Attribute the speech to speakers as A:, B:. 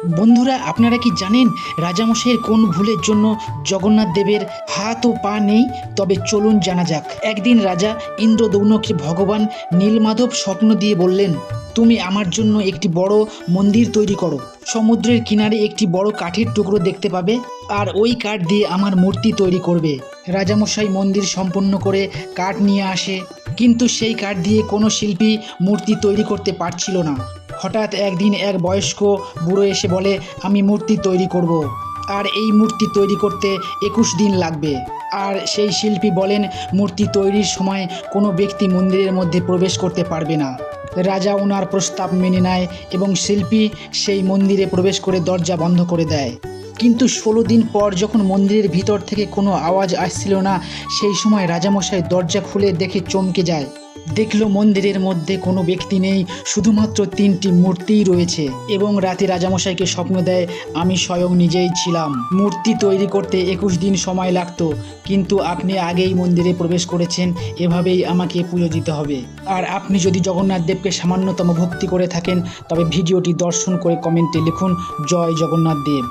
A: বন্ধুরা, আপনারা কি জানেন রাজামশাইয়ের কোন ভুলের জন্য জগন্নাথ দেবের হাত ও পা নেই? তবে চলুন জানা যাক। একদিন রাজা ইন্দ্রদৌম্নকে ভগবান নীলমাধব স্বপ্ন দিয়ে বললেন, তুমি আমার জন্য একটি বড় মন্দির তৈরি করো। সমুদ্রের কিনারে একটি বড় কাঠের টুকরো দেখতে পাবে, আর ওই কাঠ দিয়ে আমার মূর্তি তৈরি করবে। রাজামশাই মন্দির সম্পন্ন করে কাঠ নিয়ে আসে, কিন্তু সেই কাঠ দিয়ে কোনো শিল্পী মূর্তি তৈরি করতে পারছিল না। হঠাৎ একদিন এক বয়স্ক বুড়ো এসে বলে, আমি মূর্তি তৈরি করব, আর এই মূর্তি তৈরি করতে 21 দিন লাগবে। আর সেই শিল্পী বলেন, মূর্তি তৈরির সময় কোনো ব্যক্তি মন্দিরের মধ্যে প্রবেশ করতে পারবে না। রাজা ওনার প্রস্তাব মেনে নেয় এবং শিল্পী সেই মন্দিরে প্রবেশ করে দরজা বন্ধ করে দেয়। কিন্তু 16 দিন পর যখন মন্দিরের ভিতর থেকে কোনো আওয়াজ আসছিল না, সেই সময় রাজামশাই দরজা খুলে দেখে চমকে যায়। দেখলো মন্দিরের মধ্যে কোনো ব্যক্তি নেই, শুধুমাত্র 3টি মূর্তিই রয়েছে। এবং রাতে রাজামশাইকে স্বপ্ন দেয়, আমি স্বয়ং নিজেই ছিলাম। মূর্তি তৈরি করতে 21 দিন সময় লাগতো, কিন্তু আপনি আগেই মন্দিরে প্রবেশ করেছেন, এভাবেই আমাকে পুজো দিতে হবে। আর আপনি যদি জগন্নাথ দেবকে সামান্যতম ভক্তি করে থাকেন, তবে ভিডিওটি দর্শন করে কমেন্টে লিখুন, জয় জগন্নাথ দেব।